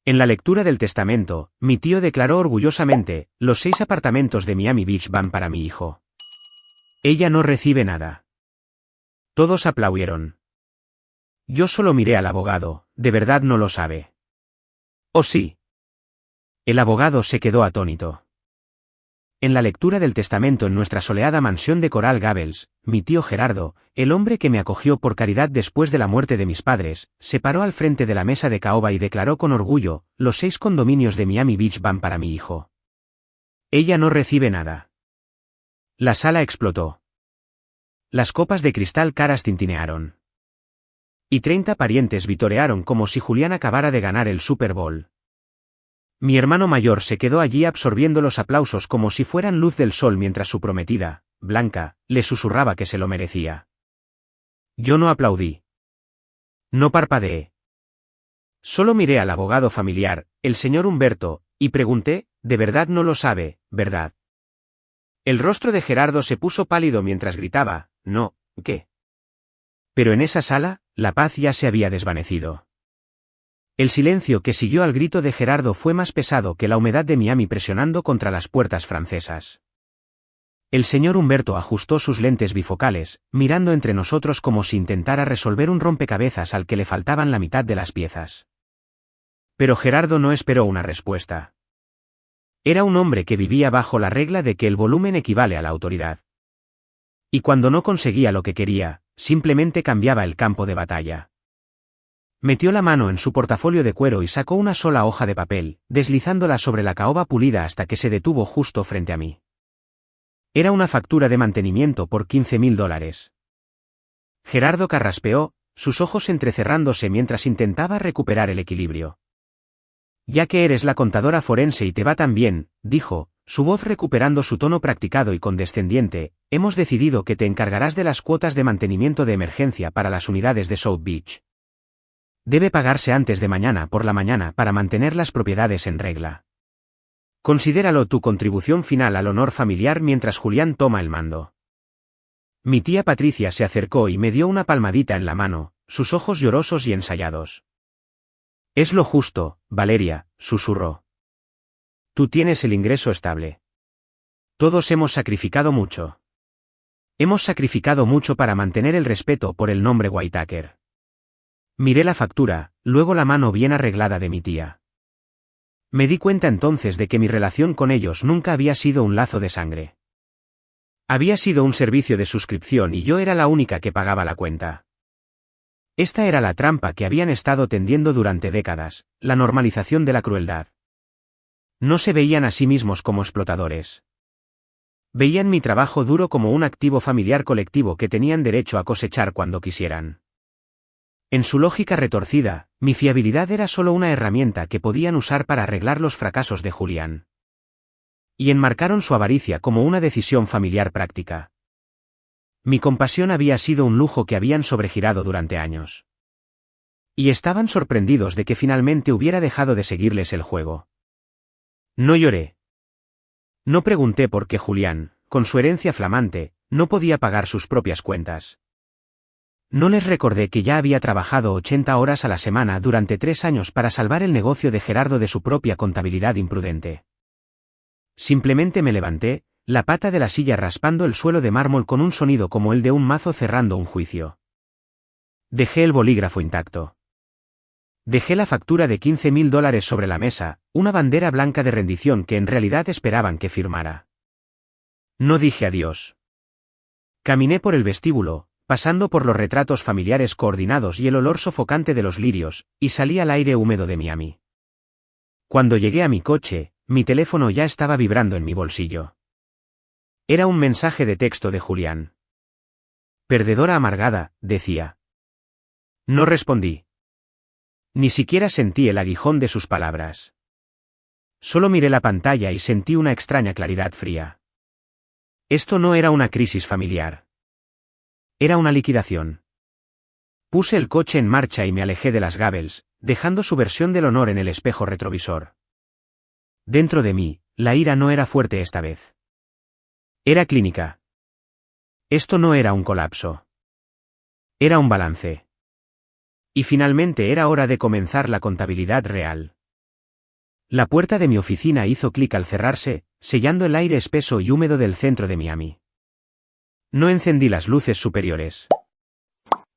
En la lectura del testamento, mi tío declaró orgullosamente, los 6 apartamentos de Miami Beach van para mi hijo. Ella no recibe nada. Todos aplaudieron. Yo solo miré al abogado, ¿de verdad no lo sabe? ¿Oh sí? El abogado se quedó atónito. En la lectura del testamento en nuestra soleada mansión de Coral Gables, mi tío Gerardo, el hombre que me acogió por caridad después de la muerte de mis padres, se paró al frente de la mesa de caoba y declaró con orgullo, los 6 condominios de Miami Beach van para mi hijo. Ella no recibe nada. La sala explotó. Las copas de cristal caras tintinearon. Y 30 parientes vitorearon como si Julián acabara de ganar el Super Bowl. Mi hermano mayor se quedó allí absorbiendo los aplausos como si fueran luz del sol mientras su prometida, Blanca, le susurraba que se lo merecía. Yo no aplaudí. No parpadeé. Solo miré al abogado familiar, el señor Humberto, y pregunté, ¿de verdad no lo sabe, verdad? El rostro de Gerardo se puso pálido mientras gritaba, no, ¿qué? Pero en esa sala, la paz ya se había desvanecido. El silencio que siguió al grito de Gerardo fue más pesado que la humedad de Miami presionando contra las puertas francesas. El señor Humberto ajustó sus lentes bifocales, mirando entre nosotros como si intentara resolver un rompecabezas al que le faltaban la mitad de las piezas. Pero Gerardo no esperó una respuesta. Era un hombre que vivía bajo la regla de que el volumen equivale a la autoridad. Y cuando no conseguía lo que quería, simplemente cambiaba el campo de batalla. Metió la mano en su portafolio de cuero y sacó una sola hoja de papel, deslizándola sobre la caoba pulida hasta que se detuvo justo frente a mí. Era una factura de mantenimiento por $15,000. Gerardo carraspeó, sus ojos entrecerrándose mientras intentaba recuperar el equilibrio. Ya que eres la contadora forense y te va tan bien, dijo, su voz recuperando su tono practicado y condescendiente, hemos decidido que te encargarás de las cuotas de mantenimiento de emergencia para las unidades de South Beach. Debe pagarse antes de mañana por la mañana para mantener las propiedades en regla. Considéralo tu contribución final al honor familiar mientras Julián toma el mando. Mi tía Patricia se acercó y me dio una palmadita en la mano, sus ojos llorosos y ensayados. Es lo justo, Valeria, susurró. Tú tienes el ingreso estable. Todos hemos sacrificado mucho. Hemos sacrificado mucho para mantener el respeto por el nombre Whitaker. Miré la factura, luego la mano bien arreglada de mi tía. Me di cuenta entonces de que mi relación con ellos nunca había sido un lazo de sangre. Había sido un servicio de suscripción y yo era la única que pagaba la cuenta. Esta era la trampa que habían estado tendiendo durante décadas, la normalización de la crueldad. No se veían a sí mismos como explotadores. Veían mi trabajo duro como un activo familiar colectivo que tenían derecho a cosechar cuando quisieran. En su lógica retorcida, mi fiabilidad era solo una herramienta que podían usar para arreglar los fracasos de Julián. Y enmarcaron su avaricia como una decisión familiar práctica. Mi compasión había sido un lujo que habían sobregirado durante años. Y estaban sorprendidos de que finalmente hubiera dejado de seguirles el juego. No lloré. No pregunté por qué Julián, con su herencia flamante, no podía pagar sus propias cuentas. No les recordé que ya había trabajado 80 horas a la semana durante 3 años para salvar el negocio de Gerardo de su propia contabilidad imprudente. Simplemente me levanté, la pata de la silla raspando el suelo de mármol con un sonido como el de un mazo cerrando un juicio. Dejé el bolígrafo intacto. Dejé la factura de $15,000 sobre la mesa, una bandera blanca de rendición que en realidad esperaban que firmara. No dije adiós. Caminé por el vestíbulo, pasando por los retratos familiares coordinados y el olor sofocante de los lirios, y salí al aire húmedo de Miami. Cuando llegué a mi coche, mi teléfono ya estaba vibrando en mi bolsillo. Era un mensaje de texto de Julián. Perdedora amargada, decía. No respondí. Ni siquiera sentí el aguijón de sus palabras. Solo miré la pantalla y sentí una extraña claridad fría. Esto no era una crisis familiar. Era una liquidación. Puse el coche en marcha y me alejé de las Gables, dejando su versión del honor en el espejo retrovisor. Dentro de mí, la ira no era fuerte esta vez. Era clínica. Esto no era un colapso. Era un balance. Y finalmente era hora de comenzar la contabilidad real. La puerta de mi oficina hizo clic al cerrarse, sellando el aire espeso y húmedo del centro de Miami. No encendí las luces superiores.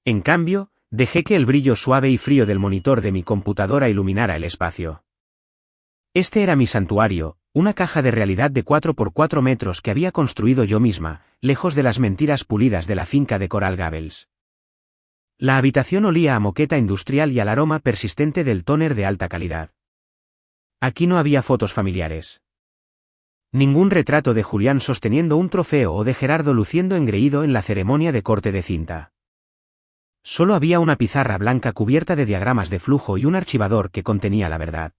En cambio, dejé que el brillo suave y frío del monitor de mi computadora iluminara el espacio. Este era mi santuario, una caja de realidad de 4 por 4 metros que había construido yo misma, lejos de las mentiras pulidas de la finca de Coral Gables. La habitación olía a moqueta industrial y al aroma persistente del tóner de alta calidad. Aquí no había fotos familiares. Ningún retrato de Julián sosteniendo un trofeo o de Gerardo luciendo engreído en la ceremonia de corte de cinta. Solo había una pizarra blanca cubierta de diagramas de flujo y un archivador que contenía la verdad.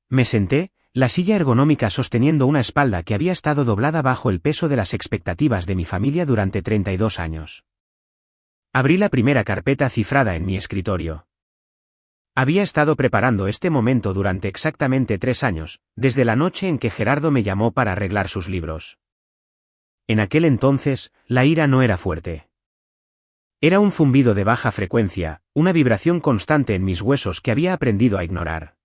Me senté, la silla ergonómica sosteniendo una espalda que había estado doblada bajo el peso de las expectativas de mi familia durante 32 años. Abrí la primera carpeta cifrada en mi escritorio. Había estado preparando este momento durante exactamente 3 años, desde la noche en que Gerardo me llamó para arreglar sus libros. En aquel entonces, la ira no era fuerte. Era un zumbido de baja frecuencia, una vibración constante en mis huesos que había aprendido a ignorar.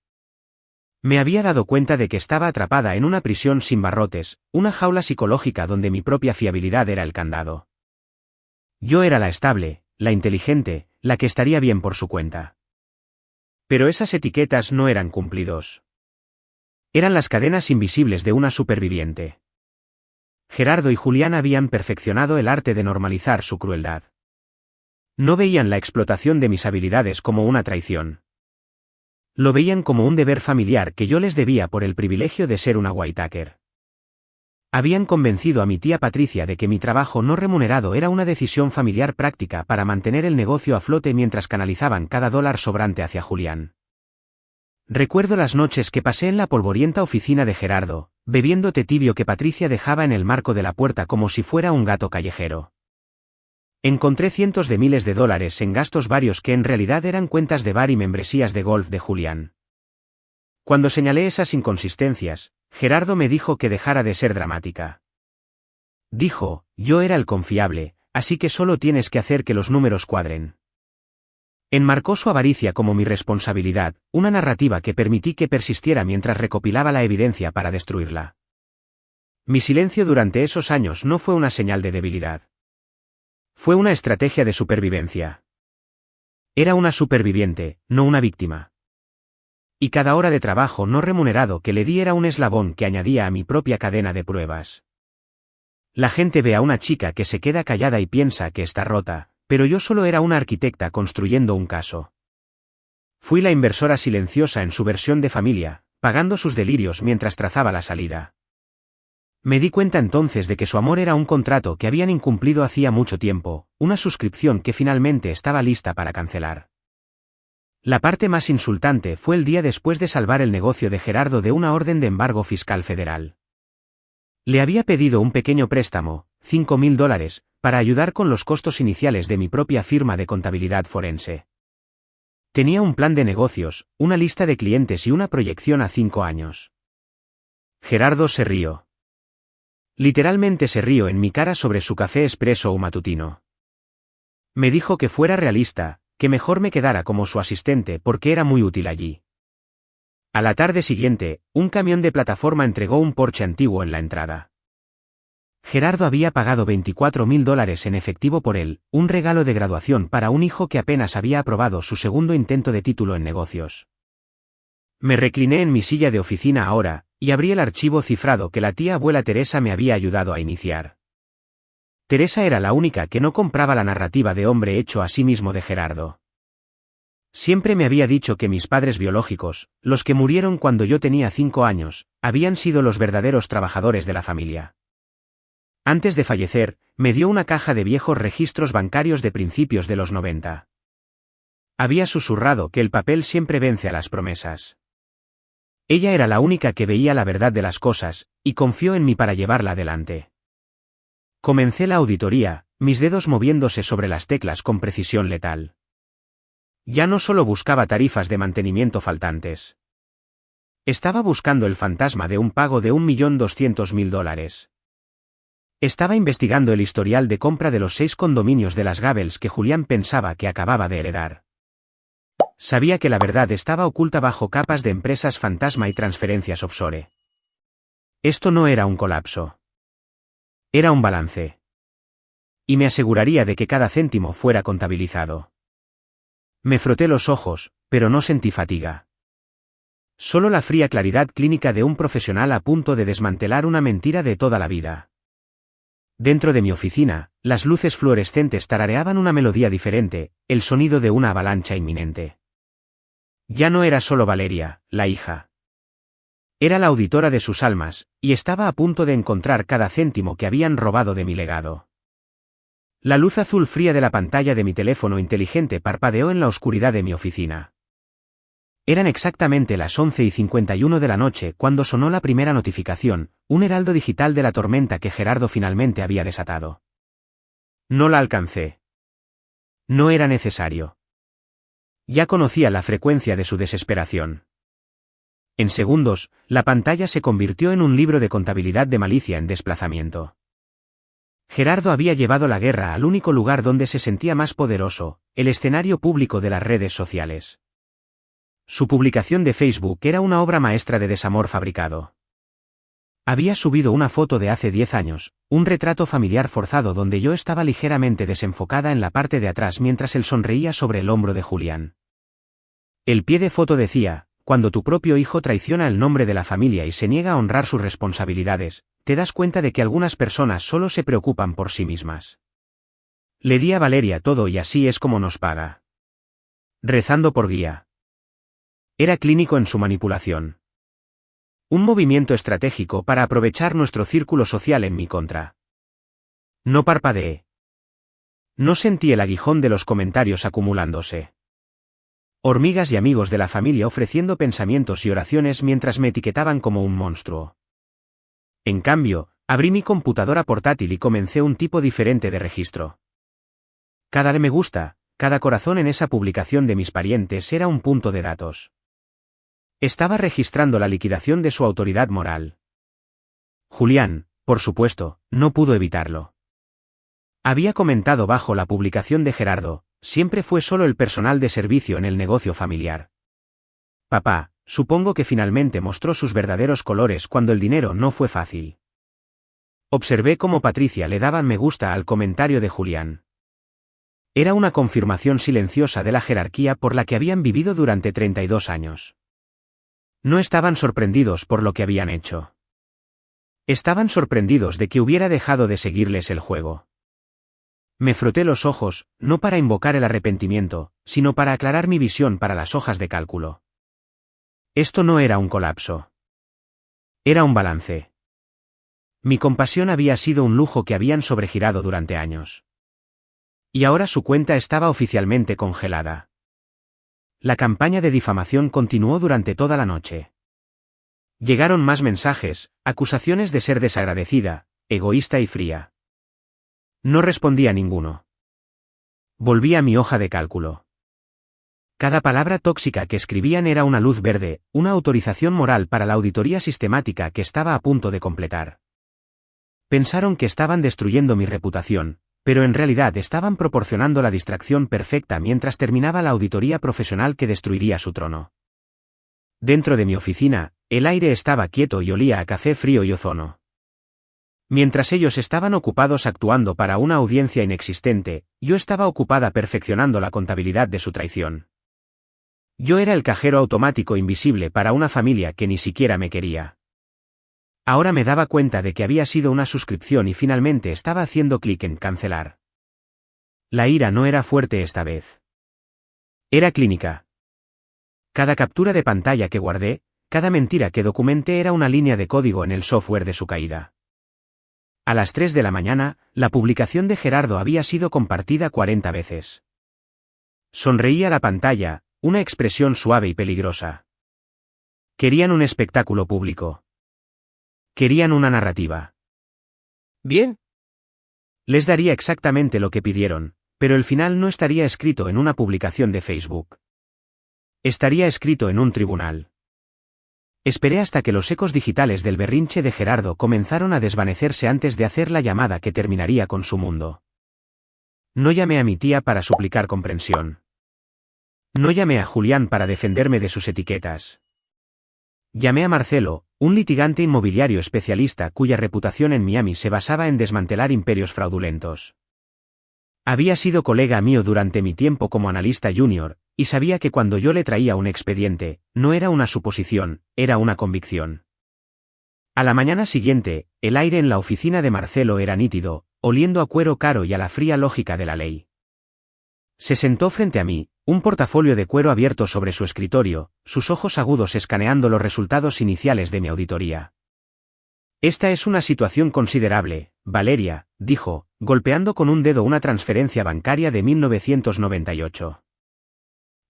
Me había dado cuenta de que estaba atrapada en una prisión sin barrotes, una jaula psicológica donde mi propia fiabilidad era el candado. Yo era la estable, la inteligente, la que estaría bien por su cuenta. Pero esas etiquetas no eran cumplidos. Eran las cadenas invisibles de una superviviente. Gerardo y Julián habían perfeccionado el arte de normalizar su crueldad. No veían la explotación de mis habilidades como una traición. Lo veían como un deber familiar que yo les debía por el privilegio de ser una Whitaker. Habían convencido a mi tía Patricia de que mi trabajo no remunerado era una decisión familiar práctica para mantener el negocio a flote mientras canalizaban cada dólar sobrante hacia Julián. Recuerdo las noches que pasé en la polvorienta oficina de Gerardo, bebiendo té tibio que Patricia dejaba en el marco de la puerta como si fuera un gato callejero. Encontré cientos de miles de dólares en gastos varios que en realidad eran cuentas de bar y membresías de golf de Julián. Cuando señalé esas inconsistencias, Gerardo me dijo que dejara de ser dramática. Dijo, yo era el confiable, así que solo tienes que hacer que los números cuadren. Enmarcó su avaricia como mi responsabilidad, una narrativa que permití que persistiera mientras recopilaba la evidencia para destruirla. Mi silencio durante esos años no fue una señal de debilidad. Fue una estrategia de supervivencia. Era una superviviente, no una víctima. Y cada hora de trabajo no remunerado que le di era un eslabón que añadía a mi propia cadena de pruebas. La gente ve a una chica que se queda callada y piensa que está rota, pero yo solo era una arquitecta construyendo un caso. Fui la inversora silenciosa en su versión de familia, pagando sus delirios mientras trazaba la salida. Me di cuenta entonces de que su amor era un contrato que habían incumplido hacía mucho tiempo, una suscripción que finalmente estaba lista para cancelar. La parte más insultante fue el día después de salvar el negocio de Gerardo de una orden de embargo fiscal federal. Le había pedido un pequeño préstamo, $5,000, para ayudar con los costos iniciales de mi propia firma de contabilidad forense. Tenía un plan de negocios, una lista de clientes y una proyección a 5 años. Gerardo se rió. Literalmente se rió en mi cara sobre su café expreso o matutino. Me dijo que fuera realista, que mejor me quedara como su asistente porque era muy útil allí. A la tarde siguiente, un camión de plataforma entregó un Porsche antiguo en la entrada. Gerardo había pagado $24,000 en efectivo por él, un regalo de graduación para un hijo que apenas había aprobado su segundo intento de título en negocios. Me recliné en mi silla de oficina ahora, y abrí el archivo cifrado que la tía abuela Teresa me había ayudado a iniciar. Teresa era la única que no compraba la narrativa de hombre hecho a sí mismo de Gerardo. Siempre me había dicho que mis padres biológicos, los que murieron cuando yo tenía 5 años, habían sido los verdaderos trabajadores de la familia. Antes de fallecer, me dio una caja de viejos registros bancarios de principios de los 90. Había susurrado que el papel siempre vence a las promesas. Ella era la única que veía la verdad de las cosas, y confió en mí para llevarla adelante. Comencé la auditoría, mis dedos moviéndose sobre las teclas con precisión letal. Ya no solo buscaba tarifas de mantenimiento faltantes. Estaba buscando el fantasma de un pago de $1,200,000. Estaba investigando el historial de compra de los 6 condominios de las Gables que Julián pensaba que acababa de heredar. Sabía que la verdad estaba oculta bajo capas de empresas fantasma y transferencias offshore. Esto no era un colapso. Era un balance. Y me aseguraría de que cada céntimo fuera contabilizado. Me froté los ojos, pero no sentí fatiga. Solo la fría claridad clínica de un profesional a punto de desmantelar una mentira de toda la vida. Dentro de mi oficina, las luces fluorescentes tarareaban una melodía diferente, el sonido de una avalancha inminente. Ya no era solo Valeria, la hija. Era la auditora de sus almas, y estaba a punto de encontrar cada céntimo que habían robado de mi legado. La luz azul fría de la pantalla de mi teléfono inteligente parpadeó en la oscuridad de mi oficina. Eran exactamente las 11:51 de la noche cuando sonó la primera notificación, un heraldo digital de la tormenta que Gerardo finalmente había desatado. No la alcancé. No era necesario. Ya conocía la frecuencia de su desesperación. En segundos, la pantalla se convirtió en un libro de contabilidad de malicia en desplazamiento. Gerardo había llevado la guerra al único lugar donde se sentía más poderoso, el escenario público de las redes sociales. Su publicación de Facebook era una obra maestra de desamor fabricado. Había subido una foto de hace 10 años, un retrato familiar forzado donde yo estaba ligeramente desenfocada en la parte de atrás mientras él sonreía sobre el hombro de Julián. El pie de foto decía: cuando tu propio hijo traiciona el nombre de la familia y se niega a honrar sus responsabilidades, te das cuenta de que algunas personas solo se preocupan por sí mismas. Le di a Valeria todo y así es como nos paga. Rezando por guía. Era clínico en su manipulación. Un movimiento estratégico para aprovechar nuestro círculo social en mi contra. No parpadeé. No sentí el aguijón de los comentarios acumulándose. Hormigas y amigos de la familia ofreciendo pensamientos y oraciones mientras me etiquetaban como un monstruo. En cambio, abrí mi computadora portátil y comencé un tipo diferente de registro. Cada me gusta, cada corazón en esa publicación de mis parientes era un punto de datos. Estaba registrando la liquidación de su autoridad moral. Julián, por supuesto, no pudo evitarlo. Había comentado bajo la publicación de Gerardo: siempre fue solo el personal de servicio en el negocio familiar. Papá, supongo que finalmente mostró sus verdaderos colores cuando el dinero no fue fácil. Observé cómo Patricia le daba me gusta al comentario de Julián. Era una confirmación silenciosa de la jerarquía por la que habían vivido durante 32 años. No estaban sorprendidos por lo que habían hecho. Estaban sorprendidos de que hubiera dejado de seguirles el juego. Me froté los ojos, no para invocar el arrepentimiento, sino para aclarar mi visión para las hojas de cálculo. Esto no era un colapso. Era un balance. Mi compasión había sido un lujo que habían sobregirado durante años. Y ahora su cuenta estaba oficialmente congelada. La campaña de difamación continuó durante toda la noche. Llegaron más mensajes, acusaciones de ser desagradecida, egoísta y fría. No respondí a ninguno. Volví a mi hoja de cálculo. Cada palabra tóxica que escribían era una luz verde, una autorización moral para la auditoría sistemática que estaba a punto de completar. Pensaron que estaban destruyendo mi reputación, pero en realidad estaban proporcionando la distracción perfecta mientras terminaba la auditoría profesional que destruiría su trono. Dentro de mi oficina, el aire estaba quieto y olía a café frío y ozono. Mientras ellos estaban ocupados actuando para una audiencia inexistente, yo estaba ocupada perfeccionando la contabilidad de su traición. Yo era el cajero automático invisible para una familia que ni siquiera me quería. Ahora me daba cuenta de que había sido una suscripción y finalmente estaba haciendo clic en cancelar. La ira no era fuerte esta vez. Era clínica. Cada captura de pantalla que guardé, cada mentira que documenté era una línea de código en el software de su caída. A las 3 de la mañana, la publicación de Gerardo había sido compartida 40 veces. Sonreí a la pantalla, una expresión suave y peligrosa. Querían un espectáculo público. Querían una narrativa. Bien. Les daría exactamente lo que pidieron, pero el final no estaría escrito en una publicación de Facebook. Estaría escrito en un tribunal. Esperé hasta que los ecos digitales del berrinche de Gerardo comenzaron a desvanecerse antes de hacer la llamada que terminaría con su mundo. No llamé a mi tía para suplicar comprensión. No llamé a Julián para defenderme de sus etiquetas. Llamé a Marcelo, un litigante inmobiliario especialista cuya reputación en Miami se basaba en desmantelar imperios fraudulentos. Había sido colega mío durante mi tiempo como analista junior, y sabía que cuando yo le traía un expediente, no era una suposición, era una convicción. A la mañana siguiente, el aire en la oficina de Marcelo era nítido, oliendo a cuero caro y a la fría lógica de la ley. Se sentó frente a mí, un portafolio de cuero abierto sobre su escritorio, sus ojos agudos escaneando los resultados iniciales de mi auditoría. Esta es una situación considerable, Valeria, dijo, golpeando con un dedo una transferencia bancaria de 1998.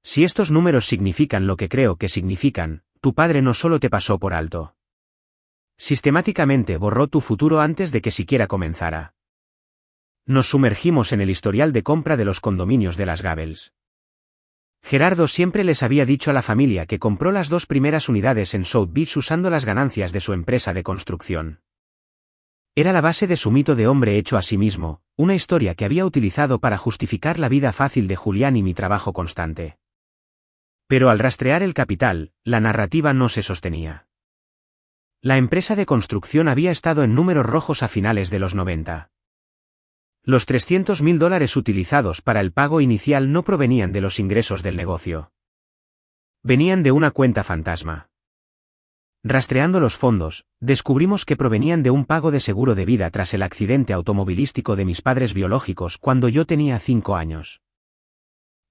Si estos números significan lo que creo que significan, tu padre no solo te pasó por alto. Sistemáticamente borró tu futuro antes de que siquiera comenzara. Nos sumergimos en el historial de compra de los condominios de las Gables. Gerardo siempre les había dicho a la familia que compró las 2 primeras unidades en South Beach usando las ganancias de su empresa de construcción. Era la base de su mito de hombre hecho a sí mismo, una historia que había utilizado para justificar la vida fácil de Julián y mi trabajo constante. Pero al rastrear el capital, la narrativa no se sostenía. La empresa de construcción había estado en números rojos a finales de los 90. Los $300.000 utilizados para el pago inicial no provenían de los ingresos del negocio. Venían de una cuenta fantasma. Rastreando los fondos, descubrimos que provenían de un pago de seguro de vida tras el accidente automovilístico de mis padres biológicos cuando yo tenía 5 años.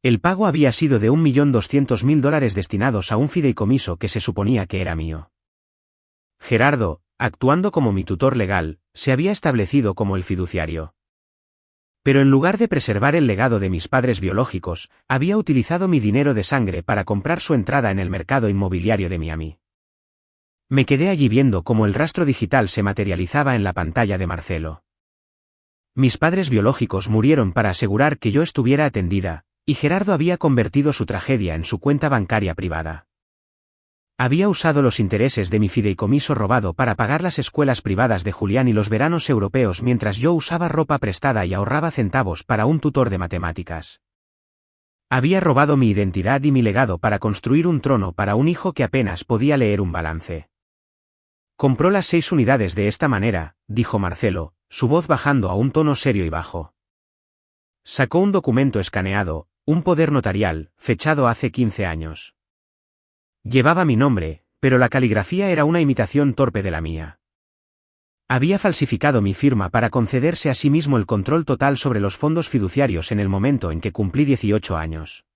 El pago había sido de $1.200.000 destinados a un fideicomiso que se suponía que era mío. Gerardo, actuando como mi tutor legal, se había establecido como el fiduciario. Pero en lugar de preservar el legado de mis padres biológicos, había utilizado mi dinero de sangre para comprar su entrada en el mercado inmobiliario de Miami. Me quedé allí viendo cómo el rastro digital se materializaba en la pantalla de Marcelo. Mis padres biológicos murieron para asegurar que yo estuviera atendida, y Gerardo había convertido su tragedia en su cuenta bancaria privada. Había usado los intereses de mi fideicomiso robado para pagar las escuelas privadas de Julián y los veranos europeos mientras yo usaba ropa prestada y ahorraba centavos para un tutor de matemáticas. Había robado mi identidad y mi legado para construir un trono para un hijo que apenas podía leer un balance. Compró las 6 unidades de esta manera, dijo Marcelo, su voz bajando a un tono serio y bajo. Sacó un documento escaneado, un poder notarial, fechado hace 15 años. Llevaba mi nombre, pero la caligrafía era una imitación torpe de la mía. Había falsificado mi firma para concederse a sí mismo el control total sobre los fondos fiduciarios en el momento en que cumplí 18 años.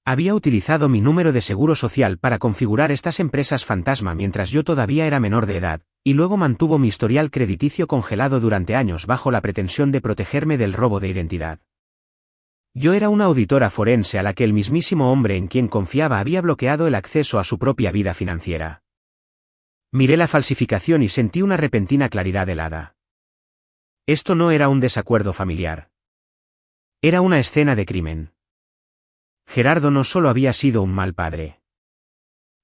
Había utilizado mi número de seguro social para configurar estas empresas fantasma mientras yo todavía era menor de edad, y luego mantuvo mi historial crediticio congelado durante años bajo la pretensión de protegerme del robo de identidad. Yo era una auditora forense a la que el mismísimo hombre en quien confiaba había bloqueado el acceso a su propia vida financiera. Miré la falsificación y sentí una repentina claridad helada. Esto no era un desacuerdo familiar. Era una escena de crimen. Gerardo no solo había sido un mal padre.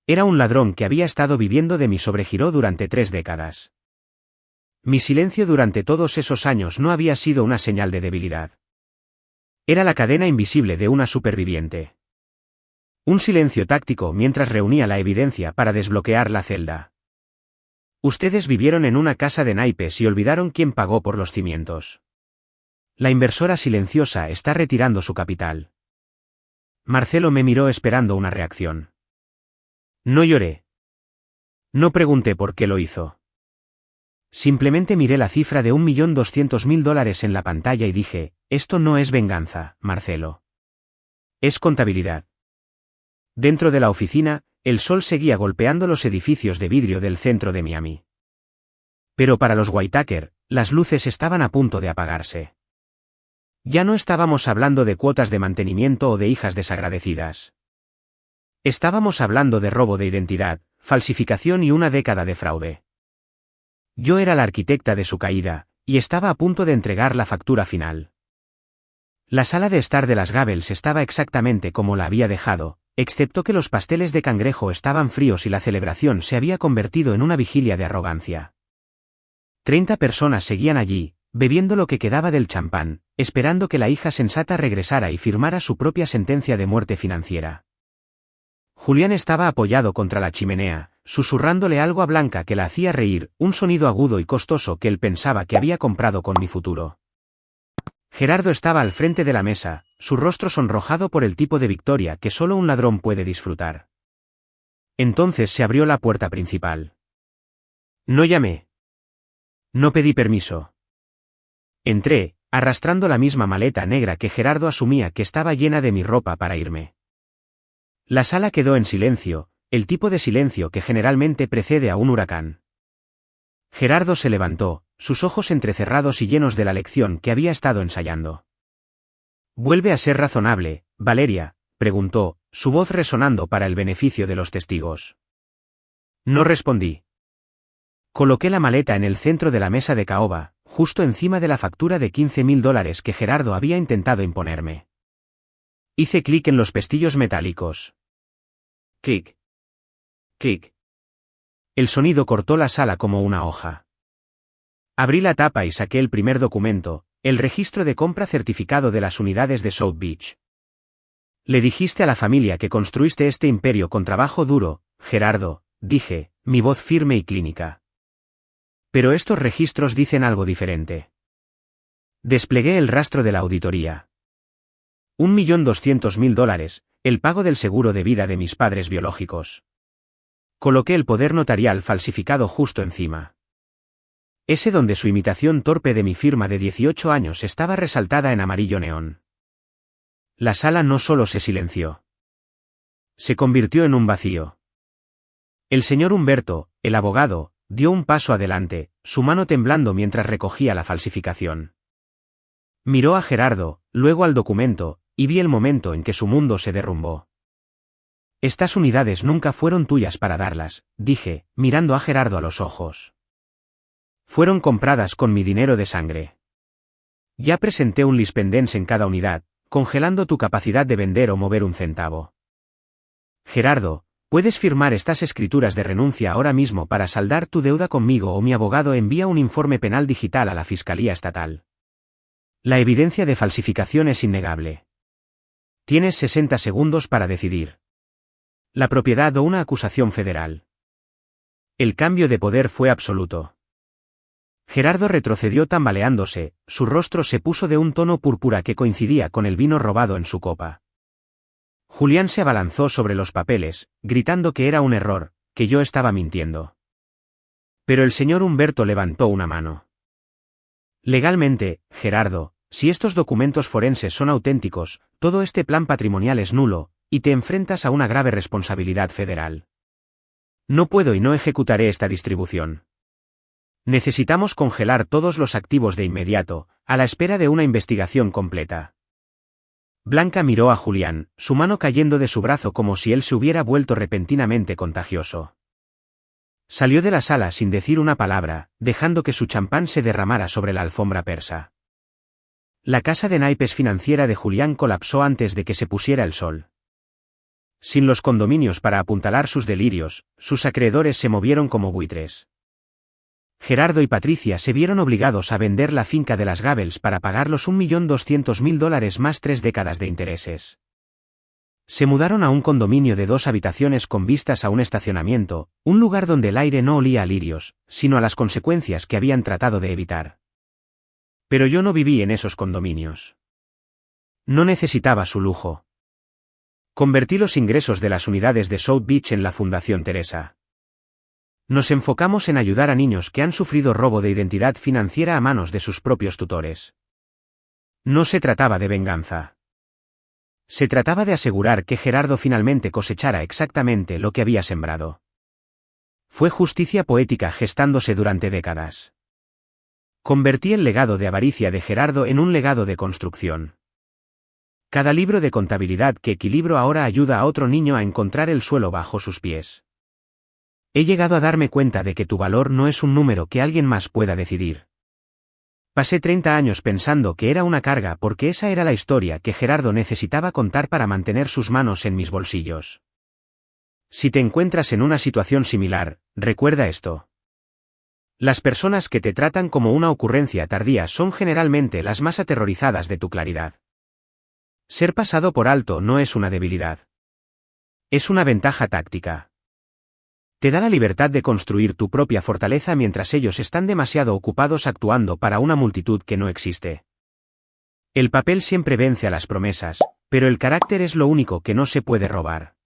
Era un ladrón que había estado viviendo de mi sobregiro durante 3 décadas. Mi silencio durante todos esos años no había sido una señal de debilidad. Era la cadena invisible de una superviviente. Un silencio táctico mientras reunía la evidencia para desbloquear la celda. Ustedes vivieron en una casa de naipes y olvidaron quién pagó por los cimientos. La inversora silenciosa está retirando su capital. Marcelo me miró esperando una reacción. No lloré. No pregunté por qué lo hizo. Simplemente miré la cifra de $1.200.000 en la pantalla y dije, esto no es venganza, Marcelo. Es contabilidad. Dentro de la oficina, el sol seguía golpeando los edificios de vidrio del centro de Miami. Pero para los Whitaker, las luces estaban a punto de apagarse. Ya no estábamos hablando de cuotas de mantenimiento o de hijas desagradecidas. Estábamos hablando de robo de identidad, falsificación y una década de fraude. Yo era la arquitecta de su caída, y estaba a punto de entregar la factura final. La sala de estar de las Gables estaba exactamente como la había dejado, excepto que los pasteles de cangrejo estaban fríos y la celebración se había convertido en una vigilia de arrogancia. 30 personas seguían allí, bebiendo lo que quedaba del champán, esperando que la hija sensata regresara y firmara su propia sentencia de muerte financiera. Julián estaba apoyado contra la chimenea, susurrándole algo a Blanca que la hacía reír, un sonido agudo y costoso que él pensaba que había comprado con mi futuro. Gerardo estaba al frente de la mesa, su rostro sonrojado por el tipo de victoria que solo un ladrón puede disfrutar. Entonces se abrió la puerta principal. No llamé. No pedí permiso. Entré, arrastrando la misma maleta negra que Gerardo asumía que estaba llena de mi ropa para irme. La sala quedó en silencio, el tipo de silencio que generalmente precede a un huracán. Gerardo se levantó, sus ojos entrecerrados y llenos de la lección que había estado ensayando. «¿Vuelve a ser razonable, Valeria?», preguntó, su voz resonando para el beneficio de los testigos. No respondí. Coloqué la maleta en el centro de la mesa de caoba, justo encima de la factura de $15.000 que Gerardo había intentado imponerme. Hice clic en los pestillos metálicos. Clic. Clic. El sonido cortó la sala como una hoja. Abrí la tapa y saqué el primer documento, el registro de compra certificado de las unidades de South Beach. Le dijiste a la familia que construiste este imperio con trabajo duro, Gerardo, dije, mi voz firme y clínica. Pero estos registros dicen algo diferente. Desplegué el rastro de la auditoría. $1.200.000, el pago del seguro de vida de mis padres biológicos. Coloqué el poder notarial falsificado justo encima. Ese donde su imitación torpe de mi firma de 18 años estaba resaltada en amarillo neón. La sala no solo se silenció. Se convirtió en un vacío. El señor Humberto, el abogado, dio un paso adelante, su mano temblando mientras recogía la falsificación. Miró a Gerardo, luego al documento, y vi el momento en que su mundo se derrumbó. Estas unidades nunca fueron tuyas para darlas, dije, mirando a Gerardo a los ojos. Fueron compradas con mi dinero de sangre. Ya presenté un lispendens en cada unidad, congelando tu capacidad de vender o mover un centavo. Gerardo, puedes firmar estas escrituras de renuncia ahora mismo para saldar tu deuda conmigo o mi abogado envía un informe penal digital a la Fiscalía Estatal. La evidencia de falsificación es innegable. Tienes 60 segundos para decidir. La propiedad o una acusación federal. El cambio de poder fue absoluto. Gerardo retrocedió tambaleándose, su rostro se puso de un tono púrpura que coincidía con el vino robado en su copa. Julián se abalanzó sobre los papeles, gritando que era un error, que yo estaba mintiendo. Pero el señor Humberto levantó una mano. Legalmente, Gerardo, si estos documentos forenses son auténticos, todo este plan patrimonial es nulo, y te enfrentas a una grave responsabilidad federal. No puedo y no ejecutaré esta distribución. Necesitamos congelar todos los activos de inmediato, a la espera de una investigación completa. Blanca miró a Julián, su mano cayendo de su brazo como si él se hubiera vuelto repentinamente contagioso. Salió de la sala sin decir una palabra, dejando que su champán se derramara sobre la alfombra persa. La casa de naipes financiera de Julián colapsó antes de que se pusiera el sol. Sin los condominios para apuntalar sus delirios, sus acreedores se movieron como buitres. Gerardo y Patricia se vieron obligados a vender la finca de las Gabels para pagar los $1.200.000 más 3 décadas de intereses. Se mudaron a un condominio de 2 habitaciones con vistas a un estacionamiento, un lugar donde el aire no olía a lirios, sino a las consecuencias que habían tratado de evitar. Pero yo no viví en esos condominios. No necesitaba su lujo. Convertí los ingresos de las unidades de South Beach en la Fundación Teresa. Nos enfocamos en ayudar a niños que han sufrido robo de identidad financiera a manos de sus propios tutores. No se trataba de venganza. Se trataba de asegurar que Gerardo finalmente cosechara exactamente lo que había sembrado. Fue justicia poética gestándose durante décadas. Convertí el legado de avaricia de Gerardo en un legado de construcción. Cada libro de contabilidad que equilibro ahora ayuda a otro niño a encontrar el suelo bajo sus pies. He llegado a darme cuenta de que tu valor no es un número que alguien más pueda decidir. Pasé 30 años pensando que era una carga porque esa era la historia que Gerardo necesitaba contar para mantener sus manos en mis bolsillos. Si te encuentras en una situación similar, recuerda esto. Las personas que te tratan como una ocurrencia tardía son generalmente las más aterrorizadas de tu claridad. Ser pasado por alto no es una debilidad. Es una ventaja táctica. Te da la libertad de construir tu propia fortaleza mientras ellos están demasiado ocupados actuando para una multitud que no existe. El papel siempre vence a las promesas, pero el carácter es lo único que no se puede robar.